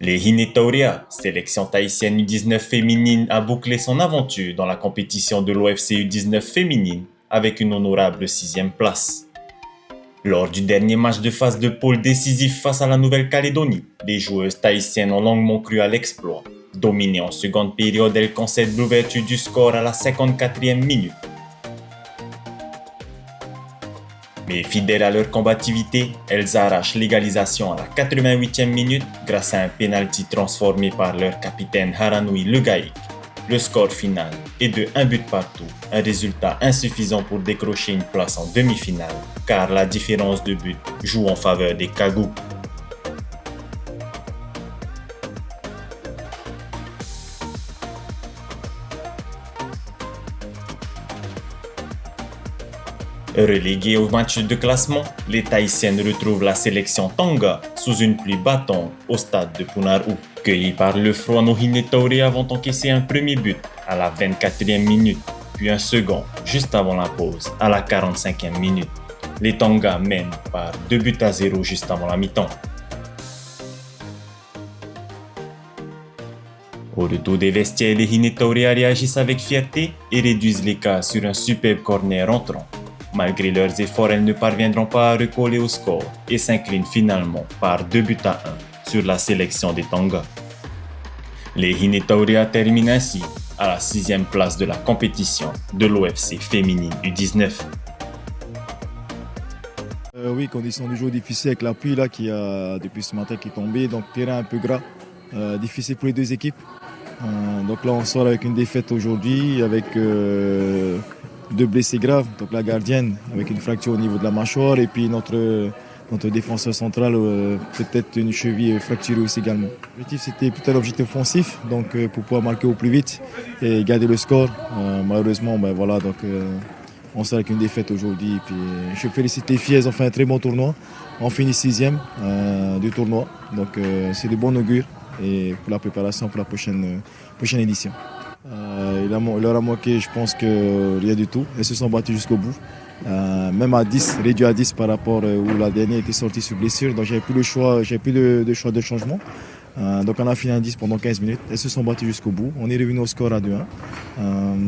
Les Hinetauria, sélection tahitienne U19 féminine, a bouclé son aventure dans la compétition de l'OFC U19 féminine avec une honorable 6e place. Lors du dernier match de phase de poule décisif face à la Nouvelle-Calédonie, les joueuses tahitiennes ont longuement cru à l'exploit. Dominées en seconde période, elles concèdent l'ouverture du score à la 54e minute. Mais fidèles à leur combativité, elles arrachent l'égalisation à la 88e minute grâce à un penalty transformé par leur capitaine Haranui Legaïk. Le score final est de 1 but partout, un résultat insuffisant pour décrocher une place en demi-finale, car la différence de but joue en faveur des Kagou. Reléguées au match de classement, les Tahitiennes retrouvent la sélection Tonga sous une pluie battante au stade de Punaru. Cueillis par le froid, nos Hinetauria vont encaisser un premier but à la 24e minute, puis un second juste avant la pause à la 45e minute. Les Tonga mènent par 2-0 juste avant la mi-temps. Au retour des vestiaires, les Hinetauria réagissent avec fierté et réduisent l'écart sur un superbe corner entrant. Malgré leurs efforts, elles ne parviendront pas à recoller au score et s'inclinent finalement par 2-1 sur la sélection des Tonga. Les Hinetauria terminent ainsi à la 6e place de la compétition de l'OFC féminine U19. Oui, conditions du jeu difficiles avec la pluie là, qui a depuis ce matin qui est tombée, donc terrain un peu gras, difficile pour les deux équipes. Donc là on sort avec une défaite aujourd'hui, avec 2 blessés graves, donc la gardienne avec une fracture au niveau de la mâchoire et puis notre défenseur central peut-être une cheville fracturée aussi également. L'objectif c'était plutôt l'objectif offensif, donc pour pouvoir marquer au plus vite et garder le score. Malheureusement, ben voilà, donc on sort avec une défaite aujourd'hui. Et puis je félicite les filles, elles ont fait un très bon tournoi. On finit 6e du tournoi, donc c'est de bon augure et pour la préparation pour la prochaine édition. Il leur a manqué, je pense que rien du tout. Elles se sont battues jusqu'au bout. Même à 10, réduit à 10 par rapport où la dernière était sortie sur blessure. Donc j'avais plus le choix, j'avais plus de choix de changement. Donc on a fini à 10 pendant 15 minutes. Elles se sont battues jusqu'au bout. On est revenu au score à 2-1.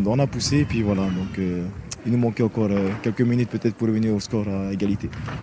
On a poussé et puis voilà. Donc il nous manquait encore quelques minutes peut-être pour revenir au score à égalité.